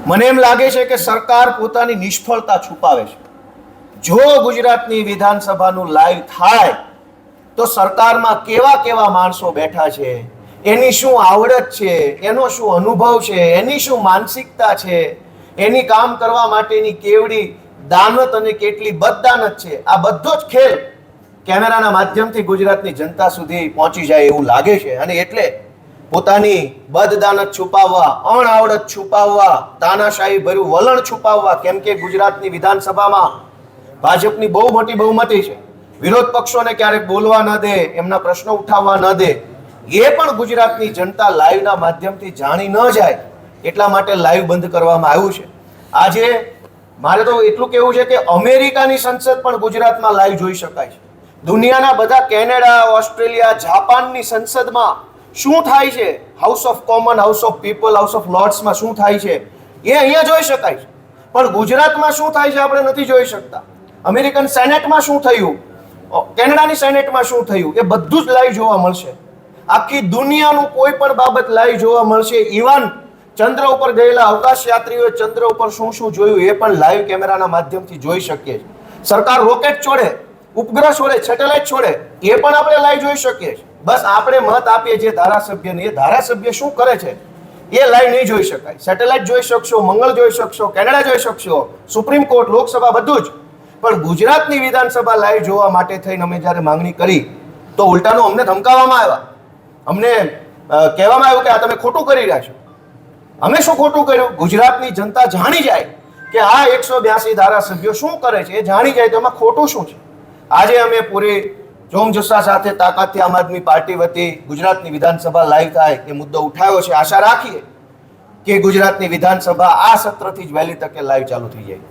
મને એમ લાગે છે કે સરકાર પોતાની નિષ્ફળતા છુપાવે છે. જો ગુજરાતની વિધાનસભાનું લાઈવ થાય તો સરકારમાં કેવા કેવા માણસો બેઠા છે, એની શું આવડત છે, એનો શું અનુભવ છે, એની શું માનસિકતા છે, એની કામ કરવા માટેની કેવડી દાનત અને કેટલી બદદાનત છે, આ બધો જ ખેલ કેમેરાના માધ્યમથી ગુજરાતની જનતા સુધી પહોંચી જાય એવું લાગે છે. અને એટલે પોતાની બદદાનત છુપાવવા, અણઆવડત છુપાવવા, તાનાશાહી ભર્યું વલણ છુપાવવા, કેમ કે ગુજરાતની વિધાનસભામાં ભાજપની બહુ મોટી બહુમતી છે, વિરોધ પક્ષોને ક્યારેક બોલવા ન દે, એમના પ્રશ્નો ઉઠાવવા ન દે, એ પણ ગુજરાતની જનતા લાઈવના માધ્યમથી જાણી ન જાય એટલા માટે લાઈવ બંધ કરવામાં આવ્યું છે. આજે મારે તો એટલું કહેવું છે કે અમેરિકાની સંસદ પણ ગુજરાતમાં લાઈવ જોઈ શકાય છે. દુનિયાના બધા કેનેડા, ઓસ્ટ્રેલિયા, જાપાનની સંસદમાં શું થાય છે, house of common, house of people, house of લોર્ડ્સમાં શું થાય છે એ અહીંયા જોઈ શકાય છે. પણ ગુજરાતમાં શું થાય છે આપણે નથી જોઈ શકતા. અમેરિકન સેનેટમાં શું થયું, કેનેડાની સેનેટમાં શું થયું, એ બધું જ લાઈવ જોવા મળશે. આખી દુનિયાનું કોઈ પણ બાબત લાઈવ જોવા મળશે. ઇવન ચંદ્ર ઉપર ગયેલા અવકાશ યાત્રીઓએ ચંદ્ર ઉપર શું શું જોયું એ પણ લાઈવ કેમેરાના માધ્યમથી જોઈ શકીએ છીએ. સરકાર રોકેટ છોડે, ઉપગ્રહ છોડે, સેટેલાઇટ છોડે, એ પણ આપણે લાઈવ જોઈ શકીએ છીએ. બસ આપણે મત આપીએ જે ધારાસભ્યને, એ ધારાસભ્ય શું કરે છે એ લાઈવ નહીં જોઈ શકાય. સેટેલાઇટ જોઈ શકશો, મંગળ જોઈ શકશો, કેનેડા જોઈ શકશો, સુપ્રીમ કોર્ટ, લોકસભા, બધું જ. પણ ગુજરાતની વિધાનસભા લાઈવ જોવા માટે થઈને અમે જ્યારે માંગણી કરી તો ઉલટાનું અમને ધમકાવવામાં આવ્યા. અમને કહેવામાં આવ્યું કે આ તમે ખોટું કરી રહ્યા છો. અમે શું ખોટું કર્યું? ગુજરાતની જનતા જાણી જાય કે આ 182 ધારાસભ્યો શું કરે છે, એ જાણી જાય તો એમાં ખોટું શું છે. આજે અમે પૂરી જોમજસ્સા સાથે તાકાતથી આમ આદમી પાર્ટી વતી ગુજરાતની વિધાનસભા લાઈવ થાય એ મુદ્દો ઉઠાવ્યો છે. આશા રાખીએ કે ગુજરાતની વિધાનસભા આ સત્રથી જ વહેલી તકે લાઈવ ચાલુ થઈ જાય.